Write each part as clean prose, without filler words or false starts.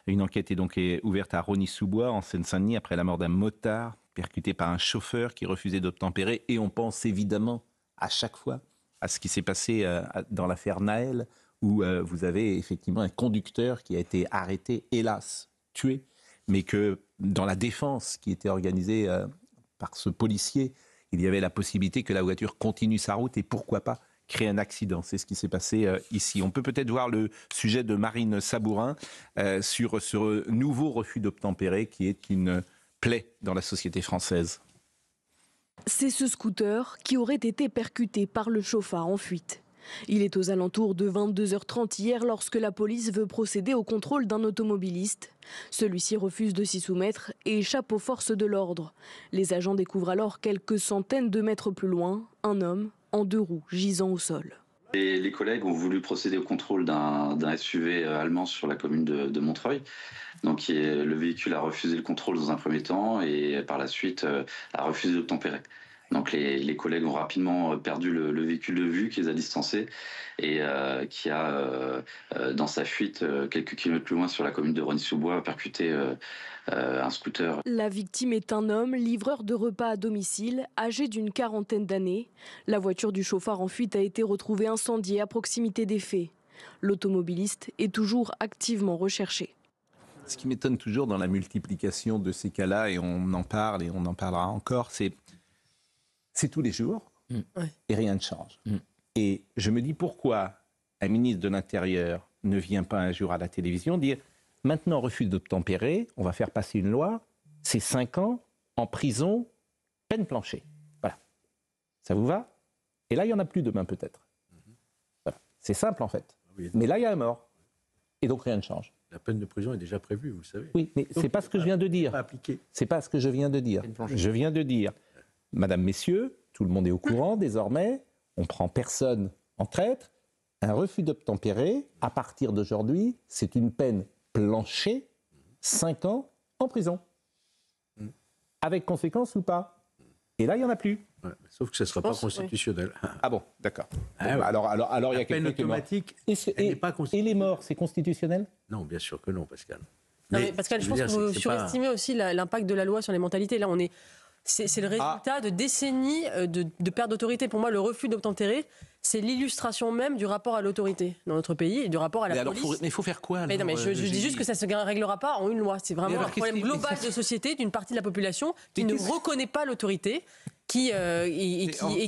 Une enquête est donc ouverte à Rosny-sous-Bois, en Seine-Saint-Denis, après la mort d'un motard percuté par un chauffeur qui refusait d'obtempérer. Et on pense évidemment à chaque fois à ce qui s'est passé dans l'affaire Naël, où vous avez effectivement un conducteur qui a été arrêté, hélas, tué, mais que dans la défense qui était organisée par ce policier, il y avait la possibilité que la voiture continue sa route et pourquoi pas créer un accident. C'est ce qui s'est passé ici. On peut peut-être voir le sujet de Marine Sabourin sur ce nouveau refus d'obtempérer qui est une plaie dans la société française. C'est ce scooter qui aurait été percuté par le chauffard en fuite. Il est aux alentours de 22h30 hier lorsque la police veut procéder au contrôle d'un automobiliste. Celui-ci refuse de s'y soumettre et échappe aux forces de l'ordre. Les agents découvrent alors quelques centaines de mètres plus loin un homme en 2 roues gisant au sol. Et les collègues ont voulu procéder au contrôle d'un SUV allemand sur la commune de Montreuil. Donc le véhicule a refusé le contrôle dans un premier temps et par la suite a refusé d'obtempérer. Donc les collègues ont rapidement perdu le véhicule de vue qui les a distancés et qui a, dans sa fuite, quelques kilomètres plus loin sur la commune de Rosny-sous-Bois, percuté un scooter. La victime est un homme, livreur de repas à domicile, âgé d'une 40aine d'années. La voiture du chauffard en fuite a été retrouvée incendiée à proximité des faits. L'automobiliste est toujours activement recherché. Ce qui m'étonne toujours dans la multiplication de ces cas-là, et on en parle et on en parlera encore, c'est tous les jours et rien ne change. Et je me dis pourquoi un ministre de l'Intérieur ne vient pas un jour à la télévision dire « Maintenant, refus d'obtempérer, on va faire passer une loi, c'est 5 ans en prison, peine plancher. » Voilà. Ça vous va? Et là, il n'y en a plus demain peut-être. Voilà. C'est simple en fait. Oui, mais là, il y a un mort. Et donc, rien ne change. La peine de prison est déjà prévue, vous le savez. Oui, mais ce n'est pas ce que je viens de dire. C'est pas ce que je viens de dire. Je viens de dire, Madame, Messieurs, tout le monde est au courant désormais, on prend personne en traître. Un refus d'obtempérer, à partir d'aujourd'hui, c'est une peine plancher, 5 ans en prison. Avec conséquence ou pas? Et là, il n'y en a plus. Ouais, sauf que ce ne sera pas constitutionnel. Ah bon, d'accord. Ah ouais. Alors il y a peine automatique, elle n'est pas constitutionnelle. Et les morts, c'est constitutionnel? Non, bien sûr que non, Pascal. Non, mais Pascal, je pense que vous surestimez aussi l'impact de la loi sur les mentalités. Là, c'est le résultat de décennies de perte d'autorité. Pour moi, le refus d'obtempérer, c'est l'illustration même du rapport à l'autorité dans notre pays et du rapport à la police. Mais il faut faire quoi alors, mais non, mais je dis juste que ça ne se réglera pas en une loi. C'est vraiment un problème global de société d'une partie de la population qui ne reconnaît pas l'autorité. Mais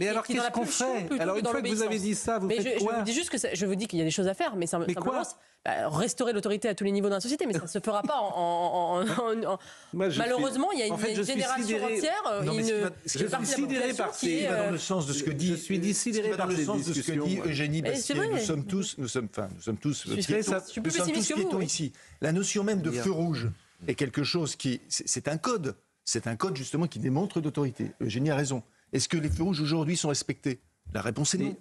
alors qu'est-ce qu'on fait? Alors une fois que vous avez dit ça, vous faites quoi? Je vous dis juste que je vous dis qu'il y a des choses à faire, mais simplement restaurer l'autorité à tous les niveaux dans la société, mais ça ne se fera pas malheureusement, il y a une génération entière, je suis sidéré par ces... dans le sens de ce que dit... Je suis sidéré par le sens de ce que dit Eugénie Bastier. Nous sommes tous piétons ici. La notion même de feu rouge est quelque chose qui... C'est un code. C'est un code justement qui démontre d'autorité. Eugénie a raison. Est-ce que les feux rouges aujourd'hui sont respectés? La réponse est non.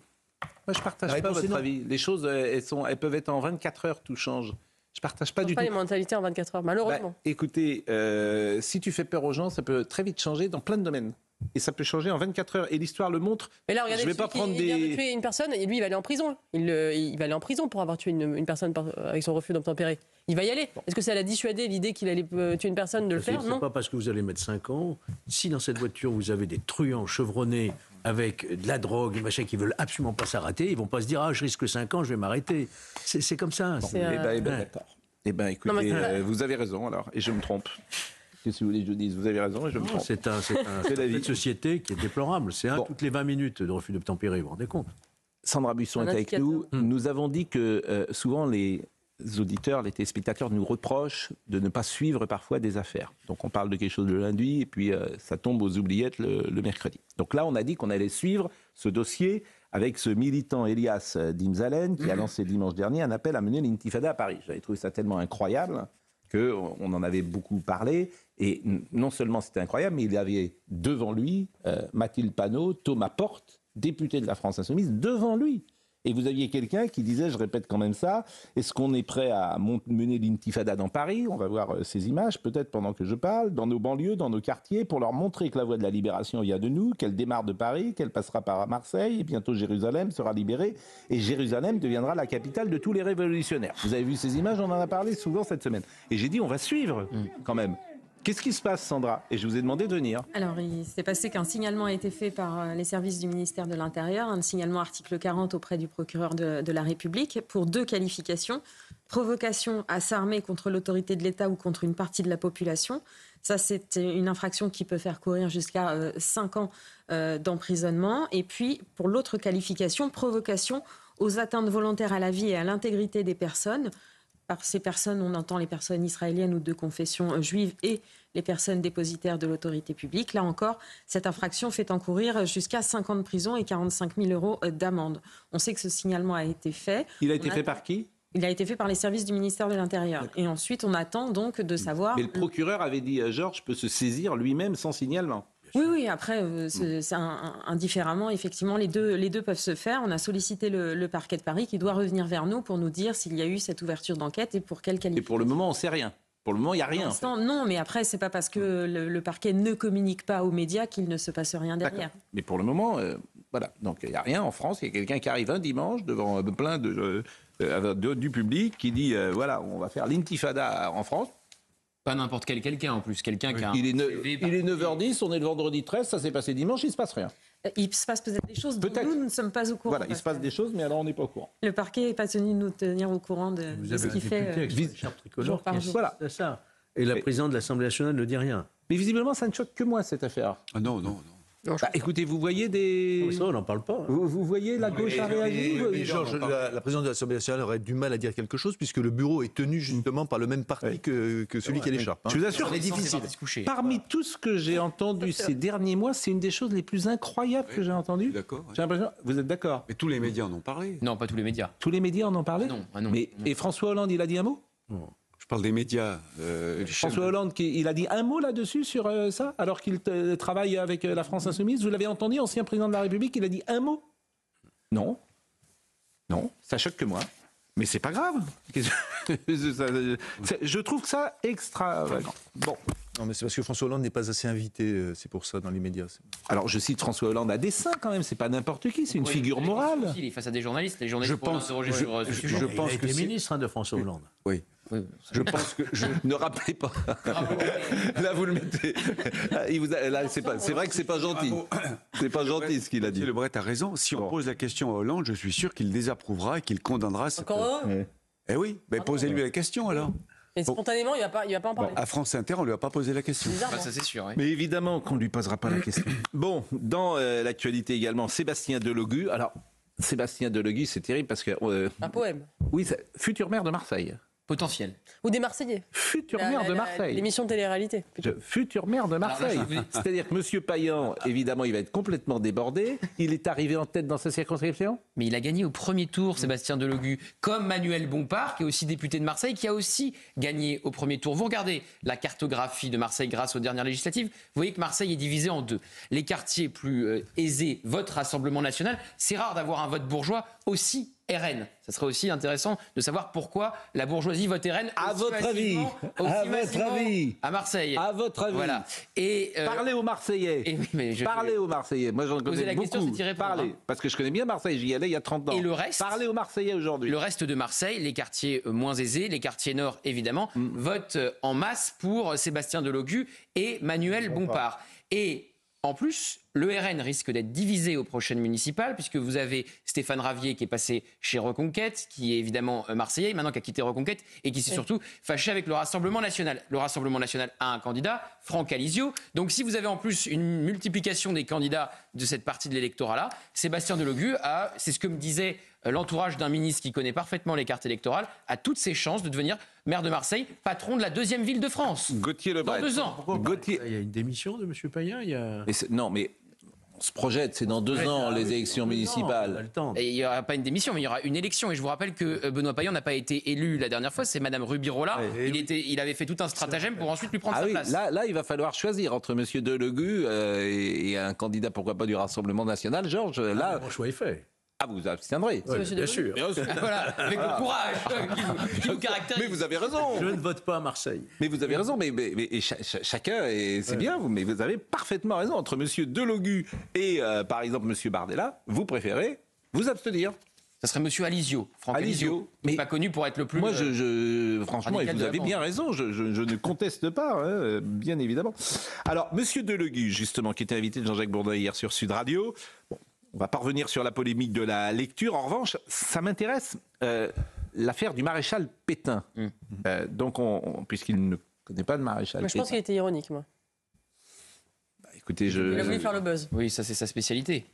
Moi, je ne partage pas votre avis. Les choses, elles peuvent être en 24 heures, tout change. Je ne partage pas du tout. Pas les mentalités en 24 heures, malheureusement. Écoutez, si tu fais peur aux gens, ça peut très vite changer dans plein de domaines. Et ça peut changer en 24 heures. Et l'histoire le montre. Mais là, regardez, il vient de tuer une personne et lui, il va aller en prison. Il va aller en prison pour avoir tué une personne avec son refus d'obtempérer. Il va y aller. Est-ce que ça l'a dissuadé l'idée qu'il allait tuer une personne de le faire? Non. C'est pas parce que vous allez mettre 5 ans. Si dans cette voiture, vous avez des truands chevronnés avec de la drogue, des machins qui veulent absolument pas s'arrêter, ils vont pas se dire « Ah, je risque 5 ans, je vais m'arrêter ». C'est comme ça. D'accord. Écoutez, vous avez raison alors. Et je me trompe. Qu'est-ce que vous voulez que je dise? Vous avez raison et je me trompe. C'est un fait de société qui est déplorable. C'est toutes les 20 minutes de refus d'obtempérer, vous vous rendez compte? Sandra Buisson est avec nous. Nous avons dit que souvent les auditeurs, les téléspectateurs nous reprochent de ne pas suivre parfois des affaires. Donc on parle de quelque chose le lundi et puis ça tombe aux oubliettes le mercredi. Donc là on a dit qu'on allait suivre ce dossier avec ce militant Elias Dimzalen qui a lancé dimanche dernier un appel à mener l'intifada à Paris. J'avais trouvé ça tellement incroyable qu'on en avait beaucoup parlé. Et non seulement c'était incroyable, mais il avait devant lui Mathilde Panot, Thomas Porte, député de la France Insoumise, devant lui. Et vous aviez quelqu'un qui disait, je répète quand même ça, est-ce qu'on est prêt à mener l'intifada dans Paris? On va voir ces images peut-être pendant que je parle, dans nos banlieues, dans nos quartiers, pour leur montrer que la voie de la libération vient de nous, qu'elle démarre de Paris, qu'elle passera par Marseille, et bientôt Jérusalem sera libérée, et Jérusalem deviendra la capitale de tous les révolutionnaires. Vous avez vu ces images, on en a parlé souvent cette semaine. Et j'ai dit, on va suivre quand même. Qu'est-ce qui se passe, Sandra? Et je vous ai demandé de venir. Alors, il s'est passé qu'un signalement a été fait par les services du ministère de l'Intérieur, un signalement article 40 auprès du procureur de la République pour 2 qualifications. Provocation à s'armer contre l'autorité de l'État ou contre une partie de la population. Ça, c'est une infraction qui peut faire courir jusqu'à 5 ans d'emprisonnement. Et puis, pour l'autre qualification, provocation aux atteintes volontaires à la vie et à l'intégrité des personnes. Par ces personnes, on entend les personnes israéliennes ou de confession juive et les personnes dépositaires de l'autorité publique. Là encore, cette infraction fait encourir jusqu'à 5 ans de prison et 45 000 euros d'amende. On sait que ce signalement a été fait. Il a été fait par qui? Il a été fait par les services du ministère de l'Intérieur. Et ensuite, on attend donc de savoir... Mais le procureur avait dit, Georges peut se saisir lui-même sans signalement. Oui, après, c'est indifféremment, effectivement, les deux peuvent se faire. On a sollicité le parquet de Paris qui doit revenir vers nous pour nous dire s'il y a eu cette ouverture d'enquête et pour quelle qualité. Et pour le moment, on ne sait rien. Pour le moment, il n'y a rien. Non, mais après, c'est pas parce que le parquet ne communique pas aux médias qu'il ne se passe rien derrière. Mais pour le moment, voilà. Donc, il n'y a rien en France. Il y a quelqu'un qui arrive un dimanche devant plein du public qui dit, voilà, on va faire l'intifada en France. Pas n'importe quel quelqu'un en plus, quelqu'un qui a il est 9h10, on est le vendredi 13, ça s'est passé dimanche, il ne se passe rien. Il se passe peut-être des choses dont nous ne sommes pas au courant. Voilà, il se passe des choses, mais alors on n'est pas au courant. Le parquet n'est pas tenu de nous tenir au courant de ce qu'il fait. Avec son écharpe tricolore, par jour. Voilà. C'est ça. Et la présidente de l'Assemblée nationale ne dit rien. Mais visiblement, ça ne choque que moi, cette affaire. Ah non. Écoutez, vous voyez des... Ça, on n'en parle pas. Vous voyez la gauche a réagi. Mais Georges, la présidente de l'Assemblée nationale aurait du mal à dire quelque chose puisque le bureau est tenu justement par le même parti que celui qui a l'écharpe. Je vous assure, c'est difficile. Parmi tout ce que j'ai entendu ces derniers mois, c'est une des choses les plus incroyables que j'ai entendues. D'accord. J'ai l'impression... Vous êtes d'accord? Mais tous les médias en ont parlé. Non, pas tous les médias. Tous les médias en ont parlé? Non. Mais, et François Hollande, il a dit un mot? Je parle des médias. François Hollande, il a dit un mot là-dessus sur ça, alors qu'il travaille avec la France Insoumise. Vous l'avez entendu, ancien président de la République, il a dit un mot? Non, ça choque que moi. Mais c'est pas grave. Je trouve ça extravagant. Bon. Non, mais c'est parce que François Hollande n'est pas assez invité, c'est pour ça, dans les médias. Alors, je cite François Hollande à dessein, quand même, c'est pas n'importe qui, c'est une figure morale. Il est face à des journalistes, les journalistes Je pense- sur ce sujet. Je pense que ministre de François Hollande. Oui. Je pense que ne rappelez pas. Là, vous le mettez. Là, c'est vrai que c'est pas gentil. C'est pas gentil ce qu'il a dit. M. Lebret a raison. Si on pose la question à Hollande, je suis sûr qu'il désapprouvera et qu'il condamnera. Encore eux Eh oui, posez-lui la question alors. Mais spontanément, il va pas en parler. À France Inter, on lui a pas posé la question. Bizarre, Bah, ça c'est sûr. Mais évidemment qu'on ne lui posera pas la question. Bon, dans l'actualité également, Sébastien Delogu. Alors, Sébastien Delogu, c'est terrible parce que... un poème. oui, futur maire de Marseille. Potentiel. Ou des Marseillais. Futur maire de Marseille. L'émission de télé-réalité. Futur maire de Marseille. C'est-à-dire que M. Payan, évidemment, il va être complètement débordé. Il est arrivé en tête dans sa circonscription. Mais il a gagné au premier tour, Sébastien Delogu, comme Manuel Bompard, qui est aussi député de Marseille, qui a aussi gagné au premier tour. Vous regardez la cartographie de Marseille grâce aux dernières législatives, vous voyez que Marseille est divisé en deux. Les quartiers plus aisés votent Rassemblement National. C'est rare d'avoir un vote bourgeois aussi RN. Ça serait aussi intéressant de savoir pourquoi la bourgeoisie vote RN. À votre avis, à Marseille. À votre avis. Voilà. Et parlez aux Marseillais. Et oui, mais parlez aux Marseillais. Moi, j'en connais la beaucoup. question, c'est d'y répondre, parlez, hein. parce que je connais bien Marseille. J'y allais il y a 30 ans. Et le reste. Parlez aux Marseillais aujourd'hui. Le reste de Marseille, les quartiers moins aisés, les quartiers nord évidemment, votent en masse pour Sébastien Delogu et Manuel Bompard. Et en plus, le RN risque d'être divisé aux prochaines municipales, puisque vous avez Stéphane Ravier qui est passé chez Reconquête, qui est évidemment marseillais, maintenant qui a quitté Reconquête, et qui s'est surtout fâché avec le Rassemblement National. Le Rassemblement National a un candidat, Franck Alizio. Donc si vous avez en plus une multiplication des candidats de cette partie de l'électorat-là, Sébastien Delogu a, c'est ce que me disait l'entourage d'un ministre qui connaît parfaitement les cartes électorales, a toutes ses chances de devenir maire de Marseille, patron de la deuxième ville de France. Gauthier Lebret. Dans 2 ans. Gauthier... Il y a une démission de M. Payan mais on se projette, c'est dans 2 ans les élections municipales. Et il n'y aura pas une démission, mais il y aura une élection. Et je vous rappelle que Benoît Payan n'a pas été élu la dernière fois, c'est Madame Rubirola. Il avait fait tout un stratagème pour ensuite lui prendre sa place. Là, il va falloir choisir entre M. Delogu et un candidat, pourquoi pas, du Rassemblement National. Georges, là... Mon choix est fait. Ah, vous vous abstiendrez. Ouais, bien sûr. Voilà, avec le courage qui vous caractérise. Mais vous avez raison. Je ne vote pas à Marseille. Mais vous avez raison, mais chacun, c'est bien, mais vous avez parfaitement raison. Entre M. Delogu et, par exemple, M. Bardella, vous préférez vous abstenir. Ça serait M. Alizio, Franck Alizio, mais pas connu pour être le plus. Moi, franchement, et vous avez bien raison, je ne conteste pas, hein, bien évidemment. Alors, M. Delogu, justement, qui était invité de Jean-Jacques Bourdin hier sur Sud Radio, bon, on va pas revenir sur la polémique de la lecture. En revanche, ça m'intéresse, l'affaire du maréchal Pétain. Donc, puisqu'il ne connaît pas le maréchal Pétain. Je pense qu'il était ironique, moi. Bah, écoutez, il a voulu faire le buzz. Oui, ça c'est sa spécialité.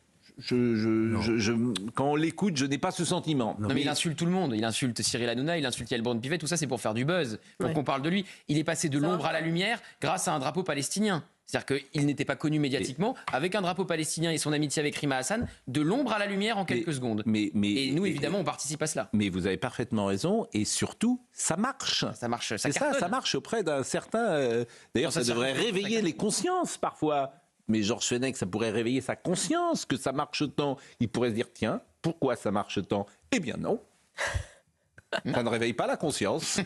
Quand on l'écoute, je n'ai pas ce sentiment. Non, mais il insulte tout le monde. Il insulte Cyril Hanouna, il insulte Yael Braun-Pivet. Tout ça, c'est pour faire du buzz, pour qu'on parle de lui. Il est passé de l'ombre à la lumière grâce à un drapeau palestinien. C'est-à-dire qu'il n'était pas connu médiatiquement, avec un drapeau palestinien et son amitié avec Rima Hassan, de l'ombre à la lumière en quelques secondes. Et nous, évidemment, on participe à cela. Mais vous avez parfaitement raison, et surtout, ça marche. Ça marche, ça marche auprès d'un certain... D'ailleurs, ça devrait réveiller les consciences, parfois. Mais Georges Fenech, ça pourrait réveiller sa conscience que ça marche tant. Il pourrait se dire, tiens, pourquoi ça marche tant ? Eh bien non. Ça ne réveille pas la conscience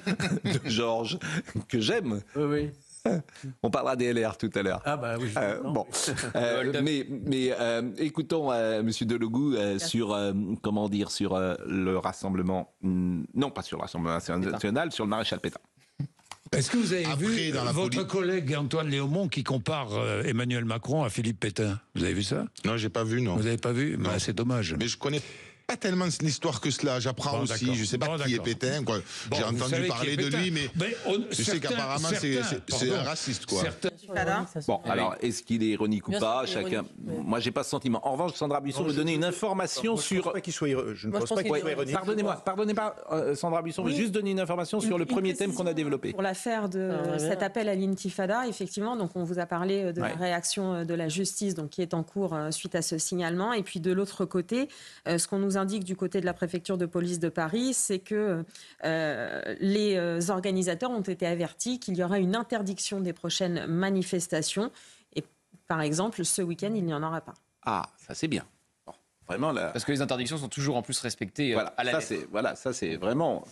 de Georges, que j'aime. Oui. On parlera des LR tout à l'heure. Ah bah oui. Bon, mais écoutons Monsieur Delogu sur comment dire sur le rassemblement, non pas sur le Rassemblement national, sur le maréchal Pétain. Est-ce que vous avez vu votre collègue Antoine Léaumont qui compare Emmanuel Macron à Philippe Pétain ? Vous avez vu ça ? Non, j'ai pas vu, non. Vous n'avez pas vu ? Bah, c'est dommage. Mais je connais pas tellement l'histoire que cela. J'apprends aussi. Je sais pas qui est Pétain. Quoi. J'ai entendu parler de lui, mais je sais qu'apparemment c'est un raciste, quoi. Bon, alors est-ce qu'il est ironique ou pas ? Chacun. Moi, j'ai pas ce sentiment. En revanche, Sandra Buisson veut donner une information sur. Je ne pense pas qu'il soit ironique. Pardonnez-moi, Sandra Buisson veut juste donner une information sur le premier thème qu'on a développé. Pour l'affaire de cet appel à l'intifada, effectivement, donc on vous a parlé de la réaction de la justice, donc qui est en cours suite à ce signalement, et puis de l'autre côté, ce qu'on nous indique du côté de la préfecture de police de Paris, c'est que les organisateurs ont été avertis qu'il y aura une interdiction des prochaines manifestations. Et par exemple, ce week-end, il n'y en aura pas. Ah, ça c'est bien. Bon, vraiment là. Parce que les interdictions sont toujours en plus respectées à la lettre. Ça c'est vraiment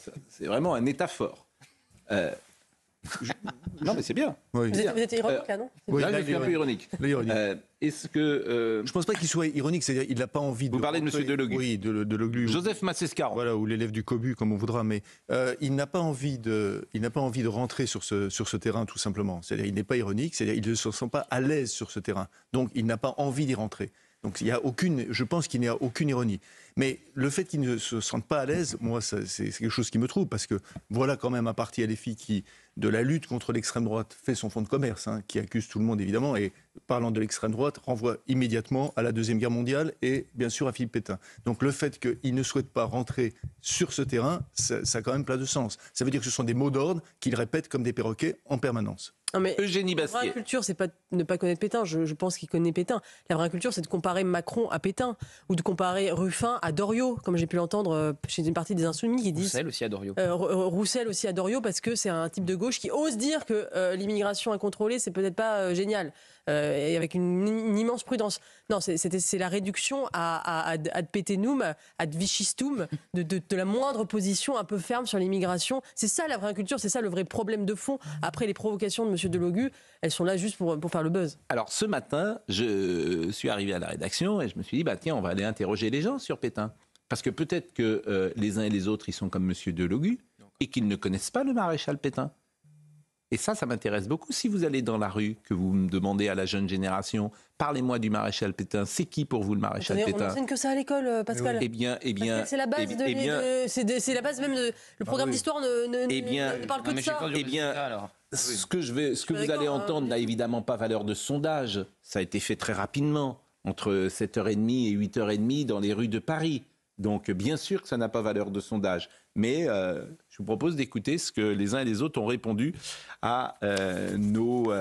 un état fort. Non, mais c'est bien. Oui. Vous êtes ironique, là, non ? Oui, là, je suis un peu ironique. Est-ce que... Je ne pense pas qu'il soit ironique, c'est-à-dire qu'il n'a pas envie de... Vous parlez de M. Delogu. Oui, de Delogu. Joseph Massescaron. Voilà, ou l'élève du Cobu, comme on voudra, mais il n'a pas envie de rentrer sur ce terrain, tout simplement. C'est-à-dire qu'il n'est pas ironique, c'est-à-dire qu'il ne se sent pas à l'aise sur ce terrain. Donc, il n'a pas envie d'y rentrer. Donc je pense qu'il n'y a aucune ironie. Mais le fait qu'il ne se sente pas à l'aise, moi, c'est quelque chose qui me trouble, parce que voilà quand même un parti LFI qui, de la lutte contre l'extrême droite, fait son fonds de commerce, qui accuse tout le monde évidemment, et parlant de l'extrême droite, renvoie immédiatement à la Deuxième Guerre mondiale et bien sûr à Philippe Pétain. Donc le fait qu'il ne souhaite pas rentrer sur ce terrain, ça a quand même plein de sens. Ça veut dire que ce sont des mots d'ordre qu'il répète comme des perroquets en permanence. Non, mais Eugénie Bastier. La vraie culture, c'est pas ne pas connaître Pétain. Je pense qu'il connaît Pétain. La vraie culture, c'est de comparer Macron à Pétain ou de comparer Ruffin à Doriot, comme j'ai pu l'entendre chez une partie des Insoumis qui disent. Roussel aussi à Doriot. Roussel aussi à Doriot, parce que c'est un type de gauche qui ose dire que l'immigration incontrôlée, c'est peut-être pas génial. Et avec une immense prudence. Non, c'est la réduction ad petenum, ad vicistum, de la moindre position un peu ferme sur l'immigration. C'est ça la vraie culture, c'est ça le vrai problème de fond. Après les provocations de M. Delogu, elles sont là juste pour faire le buzz. Alors ce matin, je suis arrivé à la rédaction et je me suis dit, tiens, on va aller interroger les gens sur Pétain. Parce que peut-être que les uns et les autres, ils sont comme M. Delogu et qu'ils ne connaissent pas le maréchal Pétain. Et ça m'intéresse beaucoup. Si vous allez dans la rue, que vous me demandez à la jeune génération, parlez-moi du maréchal Pétain. C'est qui pour vous le maréchal Pétain ? On n'enseigne que ça à l'école, Pascal. Eh bien, c'est la base c'est la base même de le programme d'histoire ne parle que de ça. Eh bien, ce que vous allez entendre n'a évidemment pas valeur de sondage. Ça a été fait très rapidement, entre 7h30 et 8h30 dans les rues de Paris. Donc, bien sûr que ça n'a pas valeur de sondage. Mais je vous propose d'écouter ce que les uns et les autres ont répondu à nos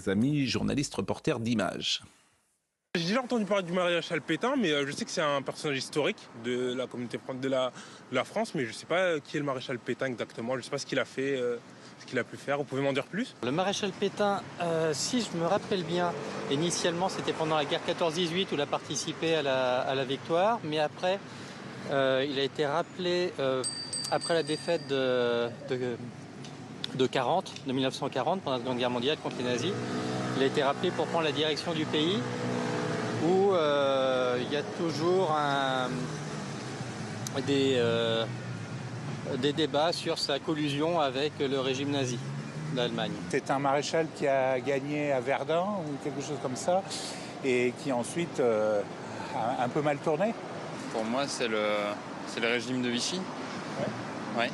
amis journalistes reporters d'images. J'ai déjà entendu parler du maréchal Pétain, mais je sais que c'est un personnage historique de la communauté de la France, mais je ne sais pas qui est le maréchal Pétain exactement. Je ne sais pas ce qu'il a fait, ce qu'il a pu faire. Vous pouvez m'en dire plus ? Le maréchal Pétain, si je me rappelle bien, initialement c'était pendant la guerre 14-18 où il a participé à la victoire, mais après Il a été rappelé après la défaite de 1940, pendant la Seconde Guerre mondiale contre les nazis. Il a été rappelé pour prendre la direction du pays où il y a toujours des débats sur sa collusion avec le régime nazi d'Allemagne. C'est un maréchal qui a gagné à Verdun ou quelque chose comme ça et qui ensuite a un peu mal tourné. Pour moi, c'est le régime de Vichy. Ouais.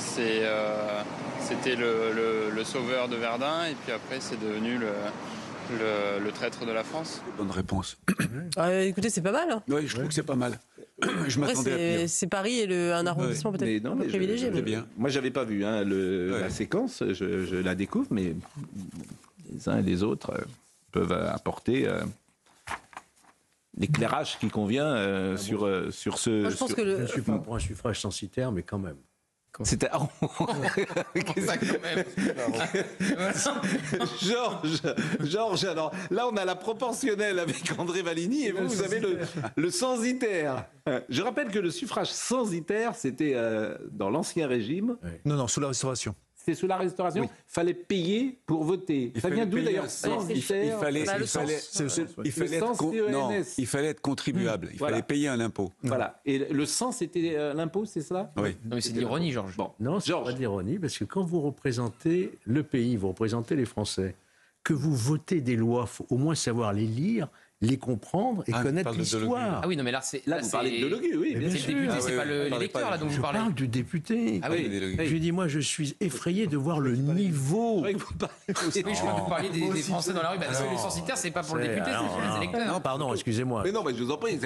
C'était le sauveur de Verdun et puis après c'est devenu le traître de la France. Bonne réponse. Écoutez, c'est pas mal. Hein. Oui, je trouve que c'est pas mal. Je m'attendais à pire. C'est Paris et un arrondissement peut-être un peu privilégié. Moi, j'avais pas vu la séquence, je la découvre, mais les uns et les autres peuvent apporter l'éclairage qui convient sur ce... Moi, je pense que je ne suis pas pour un suffrage censitaire, mais quand même. C'était ça quand même. Georges, alors là on a la proportionnelle avec André Valigny et vous avez le censitaire. Je rappelle que le suffrage censitaire c'était dans l'Ancien Régime. Non, sous la Restauration. C'était sous la Restauration, il fallait payer pour voter. Ça vient d'où d'ailleurs? Il fallait être contribuable, il fallait payer un impôt. Voilà. Et le sens c'était l'impôt, c'est cela? Oui. Non mais c'est de l'ironie, Georges. Bon. Non, c'est pas de l'ironie, parce que quand vous représentez le pays, vous représentez les Français, que vous votez des lois, il faut au moins savoir les lire, les comprendre et connaître l'histoire. Ah oui, non mais là vous parlez de Delogu, oui. C'est le député, c'est pas l'électeur là dont vous parlez. Je parle du député. Ah oui. Je dis, moi, je suis effrayé de voir le niveau. Oui, je crois que vous parliez des Français dans la rue. Les censitaires, c'est pas pour le député, c'est pour les électeurs. Non, pardon, excusez-moi. Mais non, mais je vous en prie.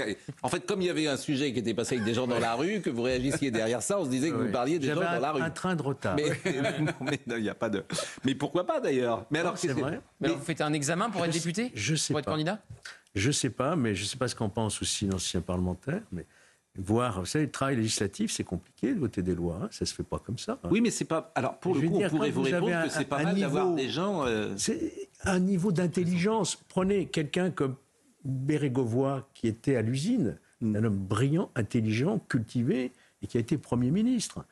En fait, comme il y avait un sujet qui était passé avec des gens dans la rue, que vous réagissiez derrière ça, on se disait que vous parliez des gens dans la rue. Un train de retard. Mais il n'y a pas de. Mais pourquoi pas d'ailleurs? Mais alors, c'est vrai. Mais vous faites un examen pour être député? Je sais pas. Pour être candidat? Je sais pas, mais je sais pas ce qu'en pense aussi l'ancien parlementaire, mais voir, vous savez, le travail législatif, c'est compliqué de voter des lois, ça se fait pas comme ça. Oui, mais c'est pas. Alors pour le coup, on pourrait vous répondre que c'est pas mal d'avoir des gens. C'est un niveau d'intelligence. Prenez quelqu'un comme Bérégovoy qui était à l'usine, un homme brillant, intelligent, cultivé et qui a été Premier ministre.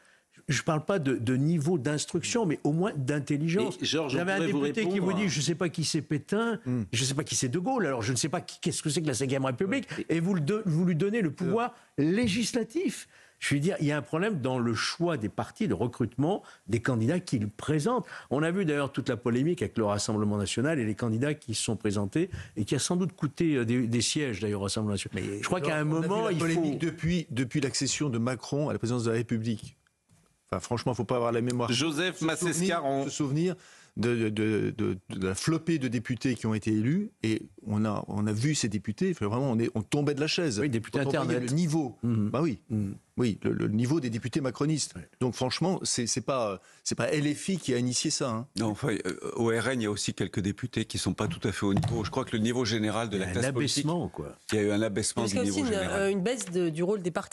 Je ne parle pas de niveau d'instruction, mais au moins d'intelligence. J'avais un député qui vous dit, je ne sais pas qui c'est Pétain, je ne sais pas qui c'est De Gaulle, alors je ne sais pas qu'est-ce que c'est que la 5e République, et vous lui donnez le pouvoir législatif. Je veux dire, il y a un problème dans le choix des partis de recrutement des candidats qu'ils présentent. On a vu d'ailleurs toute la polémique avec le Rassemblement national et les candidats qui se sont présentés et qui a sans doute coûté des sièges d'ailleurs au Rassemblement national. Mais je crois qu'à un moment, il faut... polémique depuis l'accession de Macron à la présidence de la République. Enfin, franchement, il ne faut pas avoir la mémoire. Joseph Massescaron. Se souvenir de la flopée de députés qui ont été élus, et on a vu ces députés, vraiment, on tombait de la chaise. Oui, députés Internet. Le niveau, bah oui, oui, le niveau des députés macronistes. Oui. Donc franchement, c'est pas LFI qui a initié ça. Hein. Non, enfin, au RN, il y a aussi quelques députés qui sont pas tout à fait au niveau. Je crois que le niveau général de la classe politique, quoi. Il y a eu un abaissement du niveau général. Une baisse du rôle des partis.